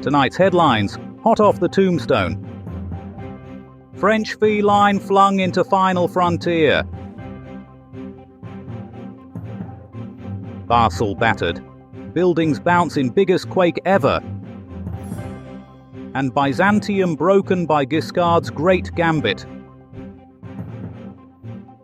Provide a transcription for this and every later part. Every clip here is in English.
Tonight's headlines, hot off the tombstone. French feline flung into final frontier. Basel battered. Buildings bounce in biggest quake ever. And Byzantium broken by Giscard's great gambit.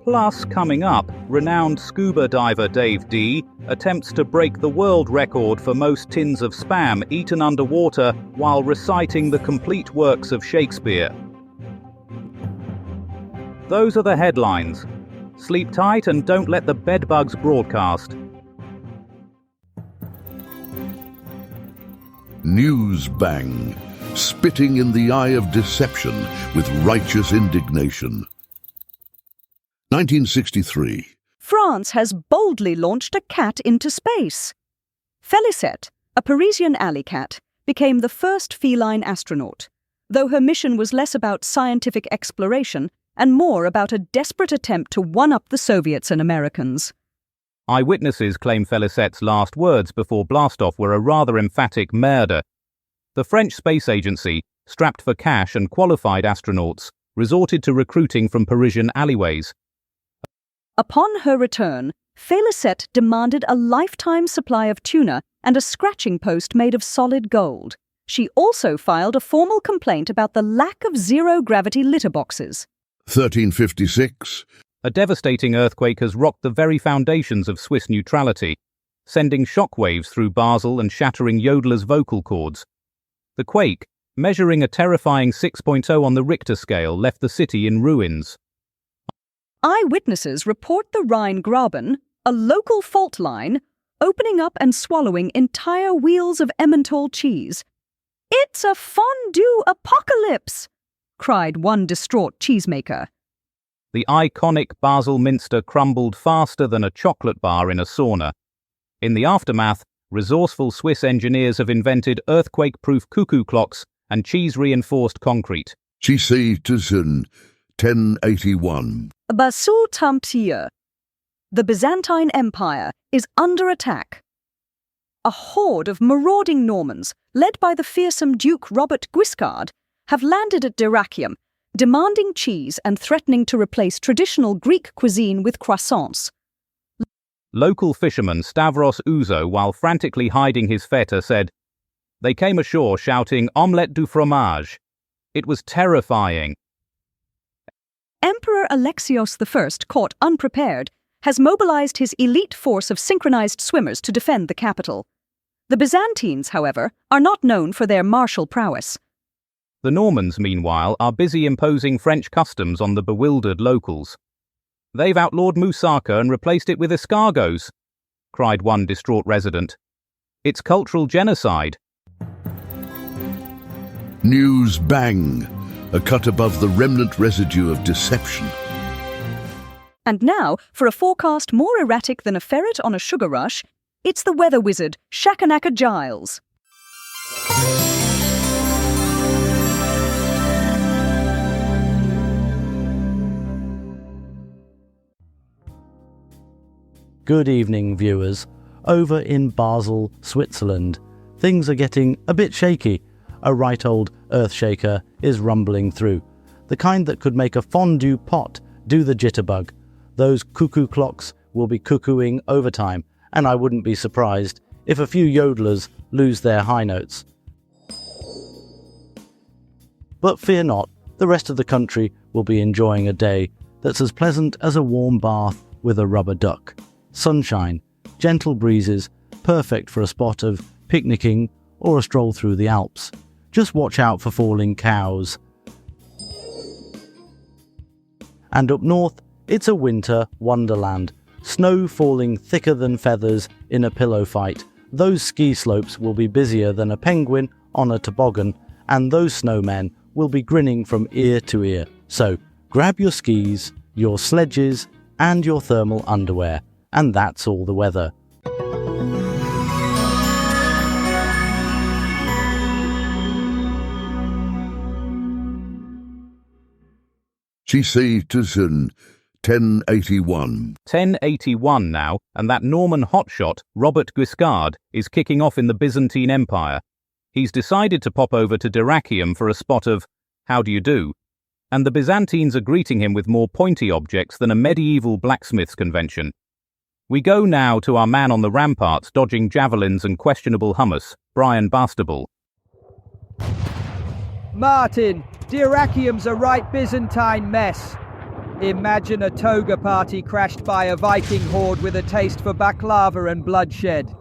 Plus, coming up, renowned scuba diver Dave D attempts to break the world record for most tins of spam eaten underwater while reciting the complete works of Shakespeare. Those are the headlines. Sleep tight and don't let the bedbugs broadcast. News bang, spitting in the eye of deception with righteous indignation. 1963. France has boldly launched a cat into space. Félicette, a Parisian alley cat, became the first feline astronaut, though her mission was less about scientific exploration and more about a desperate attempt to one-up the Soviets and Americans. Eyewitnesses claim Félicette's last words before blastoff were a rather emphatic merde. The French space agency, strapped for cash and qualified astronauts, resorted to recruiting from Parisian alleyways. Upon her return, Félicette demanded a lifetime supply of tuna and a scratching post made of solid gold. She also filed a formal complaint about the lack of zero-gravity litter boxes. 1356. A devastating earthquake has rocked the very foundations of Swiss neutrality, sending shockwaves through Basel and shattering yodelers' vocal cords. The quake, measuring a terrifying 6.0 on the Richter scale, left the city in ruins. Eyewitnesses report the Rhine-Graben, a local fault line, opening up and swallowing entire wheels of Emmental cheese. "It's a fondue apocalypse!" cried one distraught cheesemaker. The iconic Basel Minster crumbled faster than a chocolate bar in a sauna. In the aftermath, resourceful Swiss engineers have invented earthquake-proof cuckoo clocks and cheese-reinforced concrete. Citizen, 1081. Basul Tampere. The Byzantine Empire is under attack. A horde of marauding Normans, led by the fearsome Duke Robert Guiscard, have landed at Dyrrhachium, demanding cheese and threatening to replace traditional Greek cuisine with croissants. Local fisherman Stavros Ouzo, while frantically hiding his feta, said, "They came ashore shouting omelette du fromage. It was terrifying." Emperor Alexios I, caught unprepared, has mobilized his elite force of synchronized swimmers to defend the capital. The Byzantines, however, are not known for their martial prowess. The Normans, meanwhile, are busy imposing French customs on the bewildered locals. "They've outlawed moussaka and replaced it with escargots," cried one distraught resident. "It's cultural genocide." News bang, a cut above the remnant residue of deception. And now, for a forecast more erratic than a ferret on a sugar rush, it's the weather wizard, Shakanaka Giles. Good evening, viewers. Over in Basel, Switzerland, things are getting a bit shaky. A right old earthshaker is rumbling through, the kind that could make a fondue pot do the jitterbug. Those cuckoo clocks will be cuckooing overtime, and I wouldn't be surprised if a few yodelers lose their high notes. But fear not, the rest of the country will be enjoying a day that's as pleasant as a warm bath with a rubber duck. Sunshine, gentle breezes, perfect for a spot of picnicking or a stroll through the Alps. Just watch out for falling cows. And up north, it's a winter wonderland. Snow falling thicker than feathers in a pillow fight. Those ski slopes will be busier than a penguin on a toboggan, and those snowmen will be grinning from ear to ear. So grab your skis, your sledges, and your thermal underwear. And that's all the weather. Citizen, 1081. 1081 now, and that Norman hotshot, Robert Guiscard, is kicking off in the Byzantine Empire. He's decided to pop over to Dyrrachium for a spot of "How do you do?" and the Byzantines are greeting him with more pointy objects than a medieval blacksmith's convention. We go now to our man on the ramparts dodging javelins and questionable hummus, Brian Bastable. Martin, Dyrrachium's a right Byzantine mess. Imagine a toga party crashed by a Viking horde with a taste for baklava and bloodshed.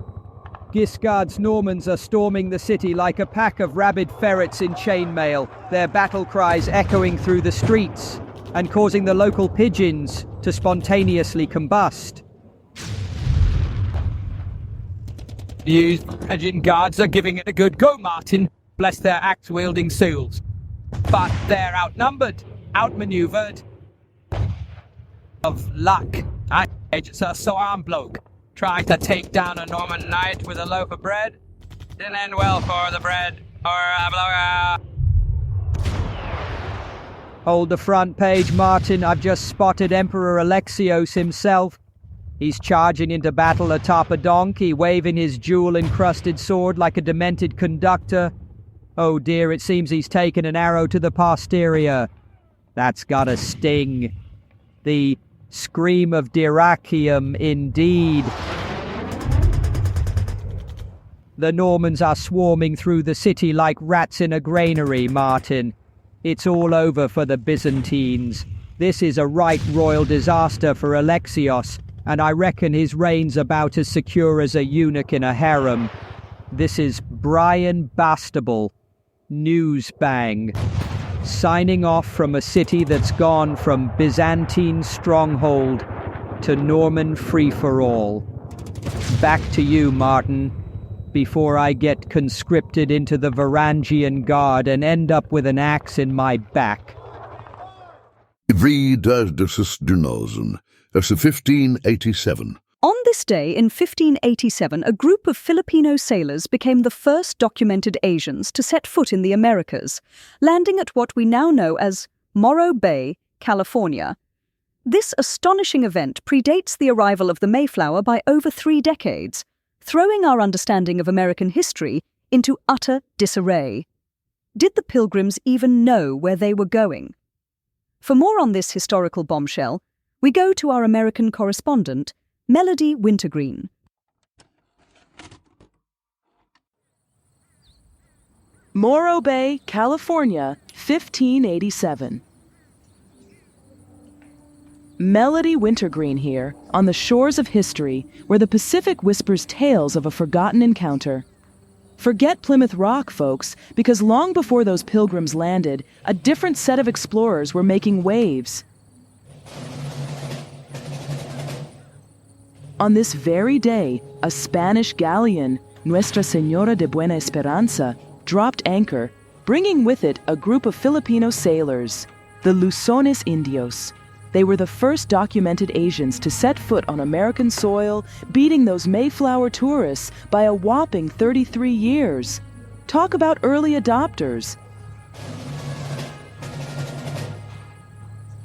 Guiscard's Normans are storming the city like a pack of rabid ferrets in chainmail, their battle cries echoing through the streets and causing the local pigeons to spontaneously combust. You Parisian guards are giving it a good go, Martin. Bless their axe-wielding souls. But they're outnumbered, outmaneuvered. Of luck. I just a so-armed bloke trying to take down a Norman knight with a loaf of bread. Didn't end well for the bread or a blower. Hold the front page, Martin. I've just spotted Emperor Alexios himself. He's charging into battle atop a donkey, waving his jewel-encrusted sword like a demented conductor. Oh dear, it seems he's taken an arrow to the posterior. That's gotta sting. The scream of Dyrrachium, indeed. The Normans are swarming through the city like rats in a granary, Martin. It's all over for the Byzantines. This is a right royal disaster for Alexios, and I reckon his reign's about as secure as a eunuch in a harem. This is Brian Bastable, Newsbang, signing off from a city that's gone from Byzantine stronghold to Norman free-for-all. Back to you, Martin, before I get conscripted into the Varangian Guard and end up with an axe in my back. Ivry des 1587. On this day in 1587, a group of Filipino sailors became the first documented Asians to set foot in the Americas, landing at what we now know as Morro Bay, California. This astonishing event predates the arrival of the Mayflower by over 3 decades, throwing our understanding of American history into utter disarray. Did the Pilgrims even know where they were going? For more on this historical bombshell, we go to our American correspondent, Melody Wintergreen. Morro Bay, California, 1587. Melody Wintergreen here, on the shores of history, where the Pacific whispers tales of a forgotten encounter. Forget Plymouth Rock, folks, because long before those pilgrims landed, a different set of explorers were making waves. On this very day, a Spanish galleon, Nuestra Señora de Buena Esperanza, dropped anchor, bringing with it a group of Filipino sailors, the Luzones Indios. They were the first documented Asians to set foot on American soil, beating those Mayflower tourists by a whopping 33 years. Talk about early adopters.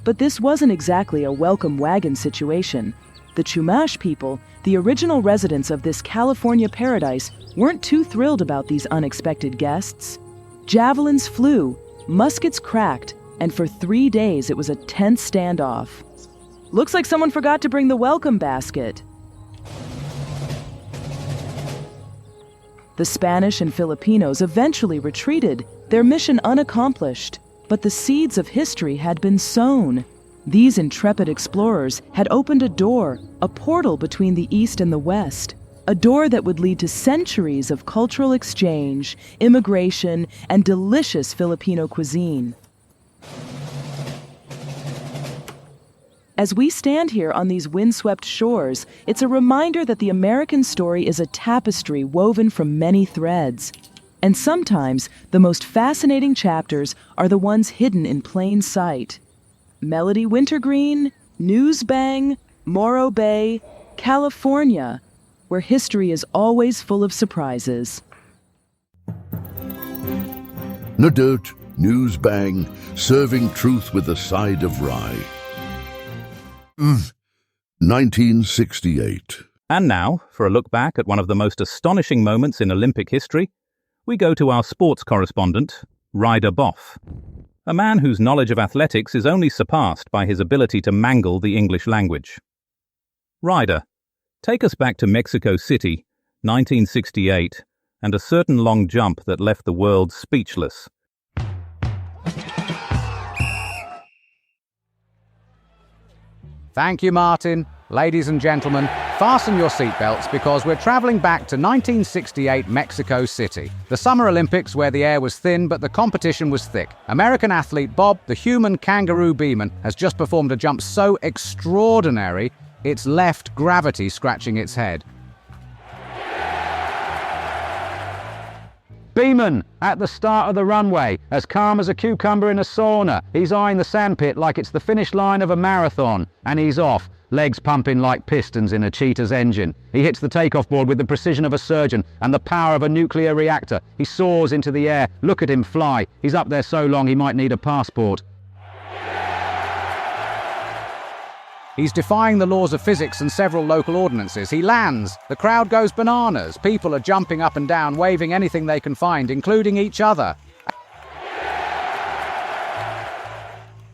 But this wasn't exactly a welcome wagon situation. The Chumash people, the original residents of this California paradise, weren't too thrilled about these unexpected guests. Javelins flew, muskets cracked, and for 3 days it was a tense standoff. Looks like someone forgot to bring the welcome basket. The Spanish and Filipinos eventually retreated, their mission unaccomplished, but the seeds of history had been sown. These intrepid explorers had opened a door, a portal between the East and the West, a door that would lead to centuries of cultural exchange, immigration, and delicious Filipino cuisine. As we stand here on these windswept shores, it's a reminder that the American story is a tapestry woven from many threads. And sometimes, the most fascinating chapters are the ones hidden in plain sight. Melody Wintergreen, Newsbang, Morro Bay, California, where history is always full of surprises. No dirt, Newsbang, serving truth with a side of rye. 1968. And now, for a look back at one of the most astonishing moments in Olympic history, we go to our sports correspondent, Ryder Boff, a man whose knowledge of athletics is only surpassed by his ability to mangle the English language. Ryder, take us back to Mexico City, 1968, and a certain long jump that left the world speechless. Thank you, Martin. Ladies and gentlemen, fasten your seatbelts because we're traveling back to 1968 Mexico City, the Summer Olympics where the air was thin but the competition was thick. American athlete Bob, the human kangaroo Beeman, has just performed a jump so extraordinary, it's left gravity scratching its head. Beeman, at the start of the runway, as calm as a cucumber in a sauna. He's eyeing the sandpit like it's the finish line of a marathon. And he's off, legs pumping like pistons in a cheetah's engine. He hits the takeoff board with the precision of a surgeon and the power of a nuclear reactor. He soars into the air. Look at him fly. He's up there so long he might need a passport. He's defying the laws of physics and several local ordinances. He lands. The crowd goes bananas. People are jumping up and down, waving anything they can find, including each other.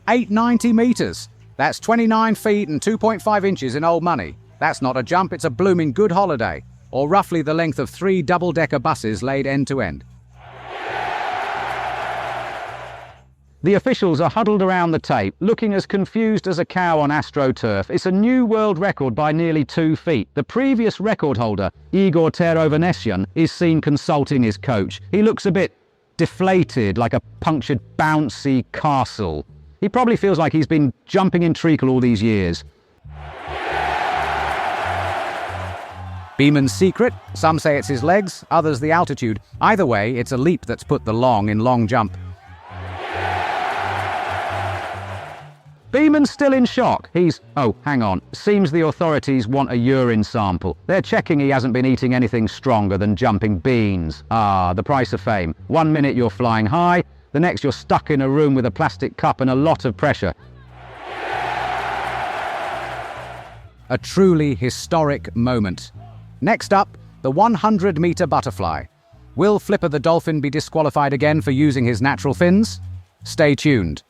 890 meters. That's 29 feet and 2.5 inches in old money. That's not a jump, it's a blooming good holiday. Or roughly the length of 3 double-decker buses laid end to end. The officials are huddled around the tape, looking as confused as a cow on AstroTurf. It's a new world record by nearly 2 feet. The previous record holder, Igor Terovanesyan, is seen consulting his coach. He looks a bit deflated, like a punctured, bouncy castle. He probably feels like he's been jumping in treacle all these years. Beeman's secret? Some say it's his legs, others the altitude. Either way, it's a leap that's put the long in long jump. Beeman's still in shock. Hang on. Seems the authorities want a urine sample. They're checking he hasn't been eating anything stronger than jumping beans. Ah, the price of fame. 1 minute you're flying high, the next you're stuck in a room with a plastic cup and a lot of pressure. A truly historic moment. Next up, the 100-meter butterfly. Will Flipper the dolphin be disqualified again for using his natural fins? Stay tuned.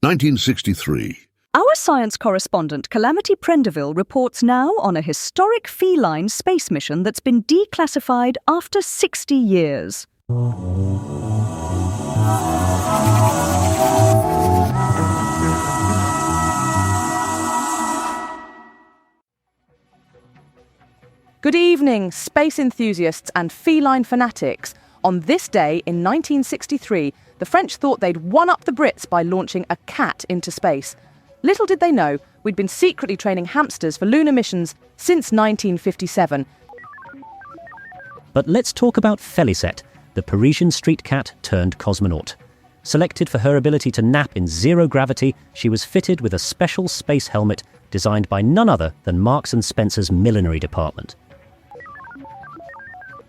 1963. Our science correspondent Calamity Prendeville reports now on a historic feline space mission that's been declassified after 60 years. Good evening, space enthusiasts and feline fanatics. On this day in 1963, the French thought they'd one-up the Brits by launching a cat into space. Little did they know, we'd been secretly training hamsters for lunar missions since 1957. But let's talk about Félicette, the Parisian street cat turned cosmonaut. Selected for her ability to nap in zero gravity, she was fitted with a special space helmet designed by none other than Marks & Spencer's millinery department.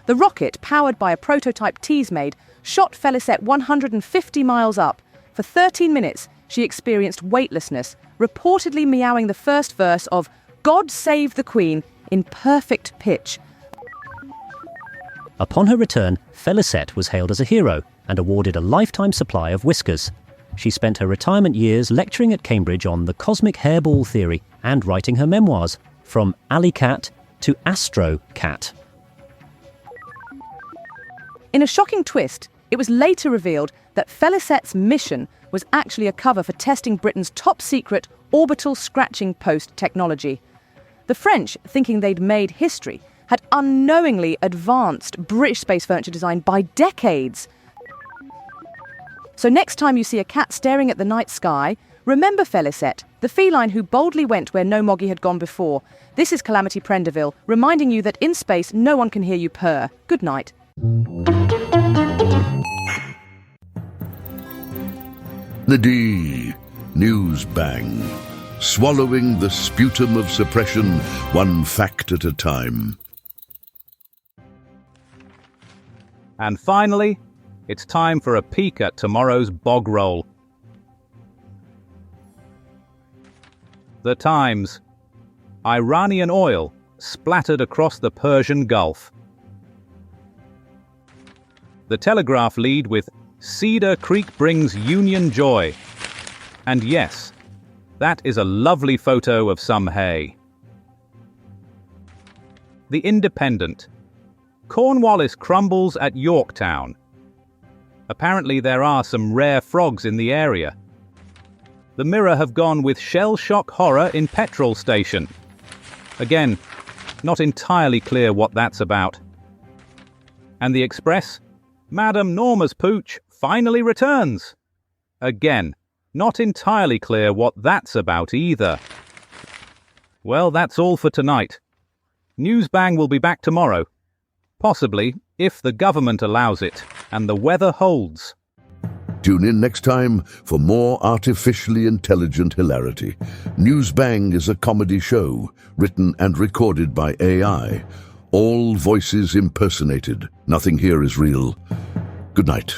The rocket, powered by a prototype Teasmade, shot Félicette 150 miles up. For 13 minutes, she experienced weightlessness, reportedly meowing the first verse of God Save the Queen in perfect pitch. Upon her return, Félicette was hailed as a hero and awarded a lifetime supply of whiskers. She spent her retirement years lecturing at Cambridge on the cosmic hairball theory and writing her memoirs, From Alley Cat to Astro Cat. In a shocking twist, it was later revealed that Félicette's mission was actually a cover for testing Britain's top-secret orbital scratching post technology. The French, thinking they'd made history, had unknowingly advanced British space furniture design by decades. So next time you see a cat staring at the night sky, remember Félicette, the feline who boldly went where no Moggy had gone before. This is Calamity Prendeville, reminding you that in space no one can hear you purr. Good night. The D. News Bang. Swallowing the sputum of suppression, one fact at a time. And finally, it's time for a peek at tomorrow's bog roll. The Times. Iranian oil splattered across the Persian Gulf. The Telegraph lead with Cedar Creek brings Union joy. And yes, that is a lovely photo of some hay. The Independent. Cornwallis crumbles at Yorktown. Apparently there are some rare frogs in the area. The Mirror have gone with shell shock horror in petrol station. Again, not entirely clear what that's about. And the Express? Madam Norma's pooch finally returns. Again, not entirely clear what that's about either. Well, that's all for tonight. Newsbang will be back tomorrow. Possibly, if the government allows it and the weather holds. Tune in next time for more artificially intelligent hilarity. Newsbang is a comedy show written and recorded by AI. All voices impersonated. Nothing here is real. Good night.